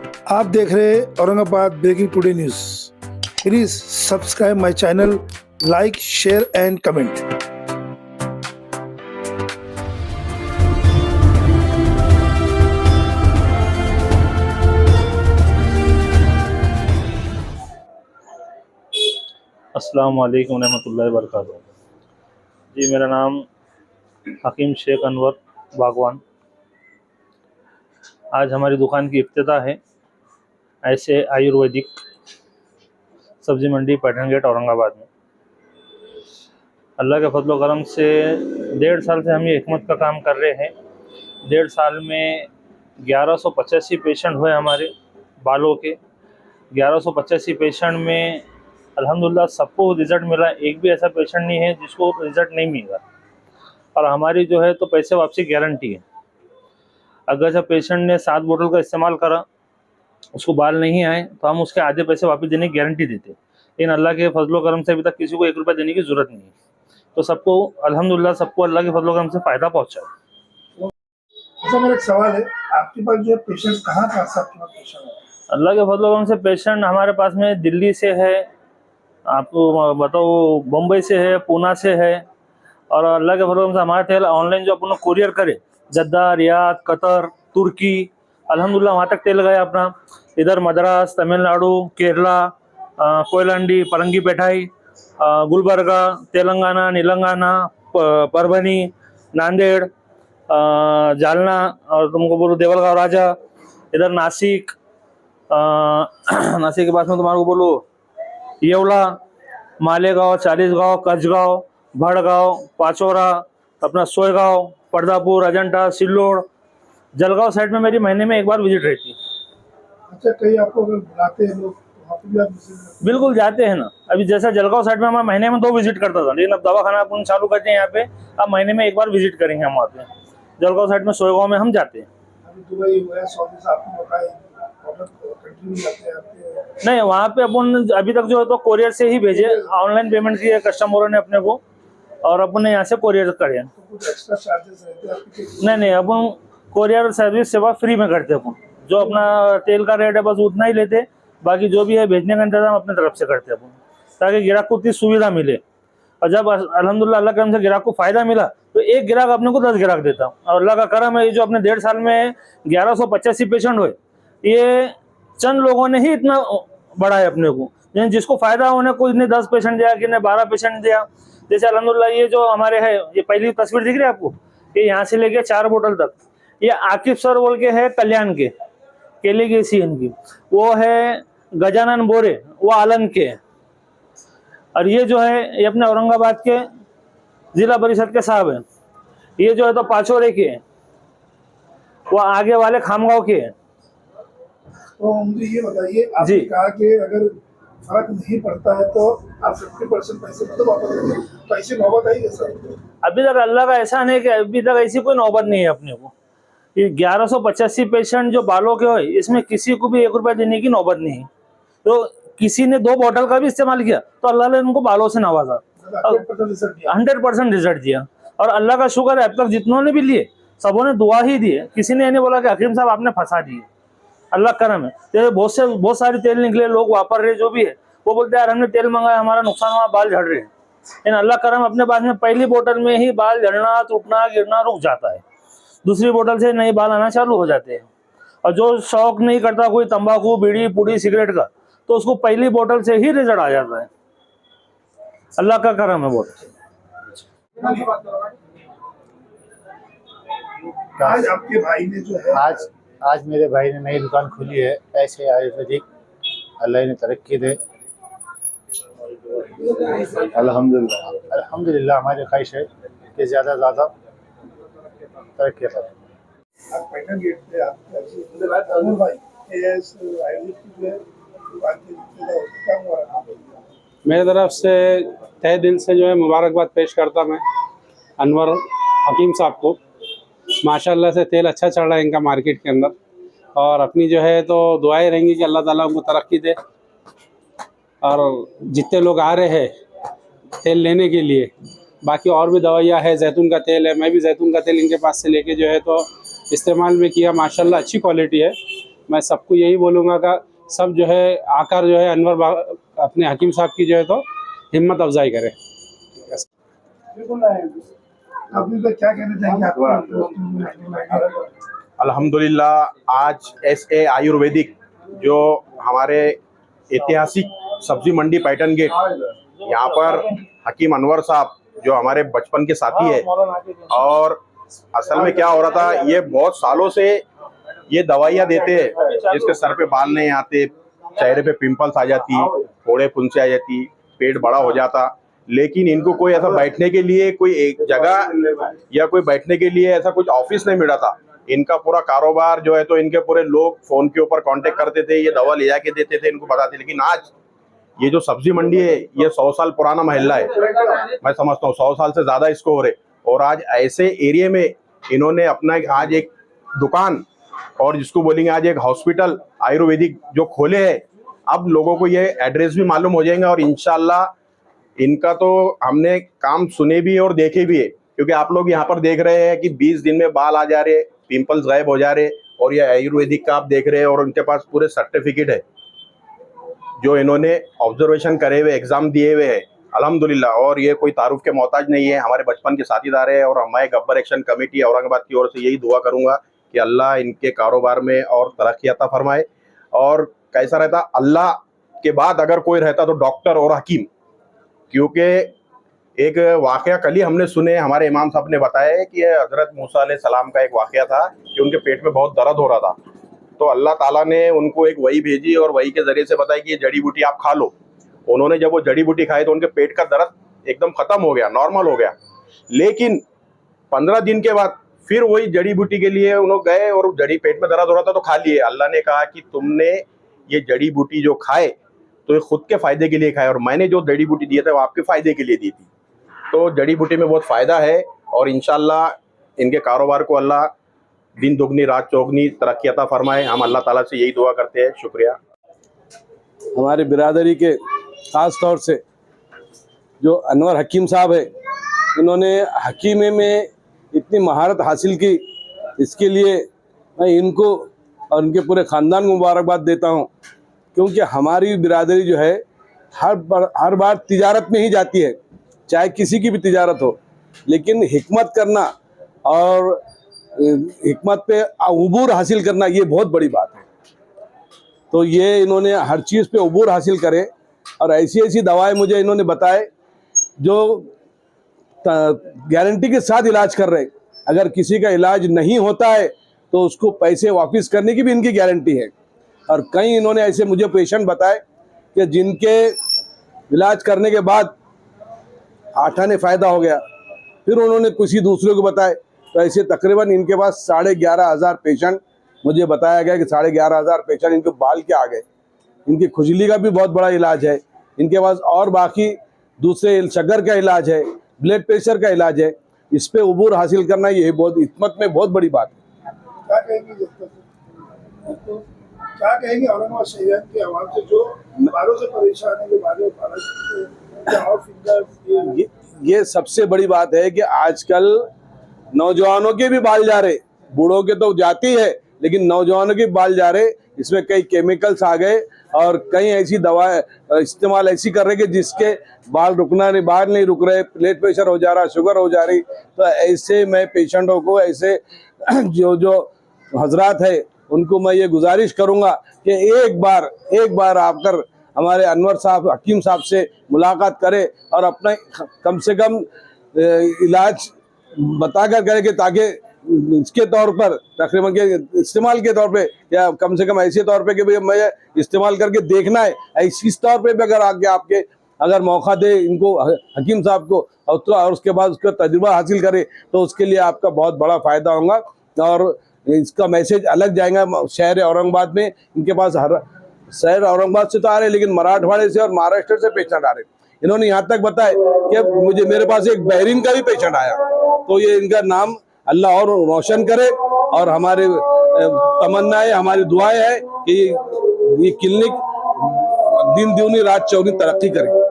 आप देख रहे हैं Aurangabad breaking today news. Please subscribe my channel, like, share and comment. अस्सलाम वालेकुम रहमतुल्लाहि व बरकातहू। जी, मेरा नाम हकीम शेख अनवर बागवान। आज हमारी दुकान की इफ्तिताह है ऐसे आयुर्वेदिक सब्ज़ी मंडी पैठन गेट औरंगाबाद में। अल्लाह के फजल करम से 1.5 साल से हम ये हिकमत का काम कर रहे हैं। 1.5 साल में 1185 पेशेंट हुए हमारे बालों के। 1185 पेशेंट में अल्हम्दुलिल्लाह सबको रिज़ल्ट मिला। एक भी ऐसा पेशेंट नहीं है जिसको रिज़ल्ट नहीं मिला। और हमारी जो है तो पैसे वापसी गारंटी है। अगर जब पेशेंट ने 7 बोतल का इस्तेमाल करा, उसको बाल नहीं आए, तो हम उसके आधे पैसे वापस देने की गारंटी देते। लेकिन अल्लाह के फजलो करम से अभी तक किसी को 1 रुपया देने की ज़रूरत नहीं है। तो सबको अल्हम्दुलिल्लाह सबको अल्लाह के फजलो करम से फ़ायदा पहुँचा है। अच्छा, मेरा एक सवाल है, आपके पास जो पेशेंट कहाँ से आपके पास पेशेंट है? अल्लाह के फजलो करम से पेशेंट हमारे पास में दिल्ली से है, आपको बताओ बम्बई से है, पूना से है। और अल्लाह के फजल से हमारे तेल ऑनलाइन जो अपन कुरियर करे, जद्दा, रियाद, कतर, तुर्की, अल्हम्दुलिल्लाह वहाँ तक तेल गया अपना। इधर मद्रास, तमिलनाडु, केरला, कोयलांडी, परंगी पेठाई, गुलबर्गा, तेलंगाना, नीलंगाना, परभनी, नांदेड़, जालना, और तुमको बोलो देवलगांव राजा, इधर नासिक, नासिक के पास में तुम्हारे को बोलो येवला, मालेगांव, चालीसगांव, कचगांव, भड़गांव, पाचोरा, अपना सोयगांव, पर्दापुर, अजंता, सिल्लोड़, जलगांव साइड में मेरी महीने में 1 बार विजिट रहती है। अच्छा, कहीं आपको अगर बुलाते हैं लोग तो वहाँ पे भी आप बिल्कुल जाते हैं ना। अभी जैसा जलगांव साइड में मैं महीने में 2 विजिट करता था, लेकिन अब दवाखाना अपन चालू करते हैं यहाँ पे। अब महीने में 1 बार विजिट करेंगे हम वहाँ पे। जलगांव साइड में सोयगांव में हम जाते हैं। अभी दुबई हुआ, सऊदी से आपको बताए कंट्री में जाते हैं आपके? नहीं, वहाँ पे अपन अभी तक जो है तो कोरियर से ही भेजे, ऑनलाइन पेमेंट किए कस्टमरों ने अपने को, और अपन यहाँ से कोरियर करे। तो कुछ एक्स्ट्रा चार्जेस रहते हैं आपके? नहीं, अपन कोरियर सर्विस सेवा फ्री में करते हैं। अपन जो अपना तेल का रेट है बस उतना ही लेते, बाकी जो भी है भेजने का इंतजाम अपने तरफ से करते हैं अपन, ताकि ग्राहक को उतनी सुविधा मिले। और जब अल्हम्दुलिल्लाह अल्लाह के करम से ग्राहक को फ़ायदा मिला, तो एक ग्राहक अपने को 10 ग्राहक देता। और अल्लाह का करम है, ये जो अपने 1.5 साल में 1185 पेशेंट हुए, ये चंद लोगों ने ही इतना बढ़ा है अपने को। लेकिन जिसको फ़ायदा उन्हें कोई ने 10 पेशेंट दिया, किसी ने 12 पेशेंट दिया। जैसे अल्हम्दुलिल्लाह ये जो हमारे है, ये पहली तस्वीर दिख रही है आपको, ये यहाँ से लेके 4 बोतल तक, ये आकिब सर बोल के है कल्याण के, केले की सी इनकी, वो है गजानन बोरे, वो आलन के। और ये जो है ये अपने औरंगाबाद के जिला परिषद के साहब हैं। ये जो है तो पाचोरे के हैं, वो आगे वाले खामगांव के हैं। तो मुझे ये बताइए, आपने कहा कि अगर फर्क नहीं पड़ता है तो आप 50% पैसे मतलब वापस देंगे, तो ऐसी नौबत आई है सर? अभी तक अल्लाह का एहसान है कि अभी तक ऐसी कोई नौबत नहीं है अपने को। ये 1185 पेशेंट जो बालों के हो, इसमें किसी को भी 1 रुपया देने की नौबत नहीं है। तो किसी ने 2 बोतल का भी इस्तेमाल किया तो अल्लाह ने उनको बालों से नवाजा, 100% रिजल्ट दिया। और अल्लाह का शुक्र है, अब तक जितनों ने भी लिए सबों ने दुआ ही दी है। किसी ने ये नहीं बोला कि हकीम साहब आपने फंसा दिए। अल्लाह करम है। तो बहुत सारे तेल निकले, लोग वापर रहे, जो भी है वो बोलते हैं यार हमने तेल मंगाया, हमारा नुकसान हुआ, बाल झड़ रहे हैं। लेकिन अल्लाह करम, अपने पास में पहली बोतल में ही बाल झड़ना, टूटना, गिरना रुक जाता है। दूसरी बोतल से नए बाल आना चालू हो जाते हैं। और जो शौक नहीं करता कोई तंबाकू, बीड़ी, पुड़ी, सिगरेट का, तो उसको पहली बोतल से ही रिजल्ट आ जाता है। अल्लाह का करम है बहुत। आज आपके भाई ने जो है आज मेरे भाई ने नई दुकान खोली है ऐसे आयुर्वेदिक, अल्लाह ने तरक्की दे। अल्हम्दुलिल्लाह हमारी ख्वाहिश है कि ज़्यादा तरक्की करें। आप पैठन गेट पे आपके भाई एस आयुर्वेदिक की जो है दुकान की क्या हुआ है? मेरे तरफ से तहे दिल से जो है मुबारकबाद पेश करता मैं अनवर हकीम साहब को। माशाल्लाह से तेल अच्छा चल रहा है इनका मार्केट के अंदर, और अपनी जो है तो दुआएं रहेंगी कि अल्लाह ताला उनको तरक्की दे। और जितने लोग आ रहे हैं तेल लेने के लिए, बाकी और भी दवाइयाँ है, जैतून का तेल है, मैं भी जैतून का तेल इनके पास से लेके जो है तो इस्तेमाल में किया। माशाल्लाह अच्छी क्वालिटी है, मैं सबको यही बोलूँगा कि सब जो है आकर जो है अपने हकीम साहब की जो है तो हिम्मत अफजाई करें। अभी तो क्या कहना चाहेंगे आप? अल्हम्दुलिल्लाह आज SA आयुर्वेदिक जो हमारे ऐतिहासिक सब्जी मंडी पैटर्न गेट, यहाँ पर हकीम अनवर साहब जो हमारे बचपन के साथी है, और असल में क्या हो रहा था, ये बहुत सालों से ये दवाइयाँ देते हैं जिसके सर पे बाल नहीं आते, चेहरे पे पिंपल्स आ जाती, फोड़े फुंसे आ जाती, पेट बड़ा हो जाता, लेकिन इनको कोई ऐसा बैठने के लिए कोई एक जगह या कोई बैठने के लिए ऐसा कुछ ऑफिस नहीं मिला था। इनका पूरा कारोबार जो है तो इनके पूरे लोग फोन के ऊपर कांटेक्ट करते थे, ये दवा ले जाके देते थे, इनको बताते। लेकिन आज ये जो सब्जी मंडी है ये 100 साल पुराना महल्ला है, मैं समझता हूँ 100 साल से ज्यादा इसको हो रहे, और आज ऐसे एरिया में इन्होंने अपना आज एक दुकान और जिसको बोलेंगे आज एक हॉस्पिटल आयुर्वेदिक जो खोले हैं। अब लोगों को ये एड्रेस भी मालूम हो जाएंगे और इंशाल्लाह इनका तो हमने काम सुने भी और देखे भी है, क्योंकि आप लोग यहाँ पर देख रहे हैं कि 20 दिन में बाल आ जा रहे, पिंपल्स गायब हो जा रहे, और ये आयुर्वेदिक का आप देख रहे हैं, और उनके पास पूरे सर्टिफिकेट है जो इन्होंने ऑब्जर्वेशन करे हुए, एग्जाम दिए हुए हैं अल्हम्दुलिल्लाह। और ये कोई तारुफ के मोहताज नहीं है, हमारे बचपन के साथीदार है। और मैं गब्बर एक्शन कमेटी औरंगाबाद की ओर से यही दुआ करूंगा कि अल्लाह इनके कारोबार में और तरक्की अता फरमाए। और कैसा रहता, अल्लाह के बाद अगर कोई रहता तो डॉक्टर और हकीम, क्योंकि एक वाक़या कल ही हमने सुने, हमारे इमाम साहब ने बताया कि हज़रत मूसा अलैहिस्सलाम का एक वाक़या था कि उनके पेट में बहुत दर्द हो रहा था, तो अल्लाह ताला ने उनको एक वही भेजी और वही के ज़रिए से बताया कि ये जड़ी बूटी आप खा लो। उन्होंने जब वो जड़ी बूटी खाई तो उनके पेट का दर्द एकदम ख़त्म हो गया, नॉर्मल हो गया। लेकिन 15 दिन के बाद फिर वही जड़ी बूटी के लिए उन्होंने गए और पेट में दर्द हो रहा था तो खा लिए। अल्लाह ने कहा कि तुमने ये जड़ी बूटी जो खाए तो ये खुद के फ़ायदे के लिए खाए, और मैंने जो जड़ी बूटी दिए थे वो आपके फ़ायदे के लिए दी थी। तो जड़ी बूटी में बहुत फ़ायदा है, और इंशाल्लाह इनके कारोबार को अल्लाह दिन दुगनी रात चौगनी तरक्की अता फरमाए। हम अल्लाह ताला से यही दुआ करते हैं। शुक्रिया। हमारे बिरादरी के ख़ास तौर से जो अनवर हकीम साहब है, इन्होंने हकीमे में इतनी महारत हासिल की, इसके लिए मैं इनको और इनके पूरे ख़ानदान को मुबारकबाद देता हूँ, क्योंकि हमारी बिरादरी जो है हर बार तिजारत में ही जाती है, चाहे किसी की भी तिजारत हो, लेकिन हिकमत करना और हिकमत पे उबूर हासिल करना ये बहुत बड़ी बात है। तो ये इन्होंने हर चीज़ पे उबूर हासिल करे, और ऐसी ऐसी दवाएं मुझे इन्होंने बताए जो गारंटी के साथ इलाज कर रहे। अगर किसी का इलाज नहीं होता है तो उसको पैसे वापस करने की भी इनकी गारंटी है। और कई इन्होंने ऐसे मुझे पेशेंट बताए कि जिनके इलाज करने के बाद 8 आने फ़ायदा हो गया, फिर उन्होंने किसी दूसरे को बताए, तो ऐसे तकरीबन इनके पास 11,500 पेशेंट, मुझे बताया गया कि 11,500 पेशेंट इनके बाल के आ गए। इनकी खुजली का भी बहुत बड़ा इलाज है इनके पास, और बाकी दूसरे शगर का इलाज है, ब्लड प्रेशर का इलाज है। इस पे उबूर हासिल करना ये बहुत हिकमत में बहुत बड़ी बात है। क्या कहेंगे औरंगाबाद शहर के आवाम से जो बालों से परेशान है, जो बालों ये सबसे बड़ी बात है कि आजकल नौजवानों के भी बाल जा रहे, बूढ़ों के तो जाती है, लेकिन नौजवानों के बाल जा रहे। इसमें कई केमिकल्स आ गए और कई ऐसी दवाएं इस्तेमाल ऐसी कर रहे कि जिसके बाल नहीं रुक रहे, ब्लड प्रेशर हो जा रहा, शुगर हो जा रही। तो ऐसे मैं पेशेंटों को, ऐसे जो हजरात है उनको मैं ये गुजारिश करूंगा कि एक बार आकर हमारे अनवर साहब हकीम साहब से मुलाकात करें और अपना कम से कम इलाज बताकर करें, कि ताकि इसके तौर पर तकरीबन के इस्तेमाल के तौर पे, या कम से कम ऐसे तौर पे कि भाई मैं इस्तेमाल करके देखना है, इस तौर पे भी अगर आगे आपके अगर मौका दे इनको हकीम साहब को, और उसके बाद उसका तजुर्बा हासिल करे, तो उसके लिए आपका बहुत बड़ा फ़ायदा होगा। और इसका मैसेज अलग जाएगा शहर औरंगाबाद में। इनके पास हर शहर औरंगाबाद से तो आ रहे, लेकिन मराठवाड़े से और महाराष्ट्र से पेशेंट आ रहे। इन्होंने यहाँ तक बताया कि मेरे पास एक बहरीन का भी पेशेंट आया। तो ये इनका नाम अल्लाह और रोशन करे, और हमारे तमन्ना है, हमारी दुआएं है कि ये क्लिनिक दिन दूनी रात चौगनी तरक्की करे।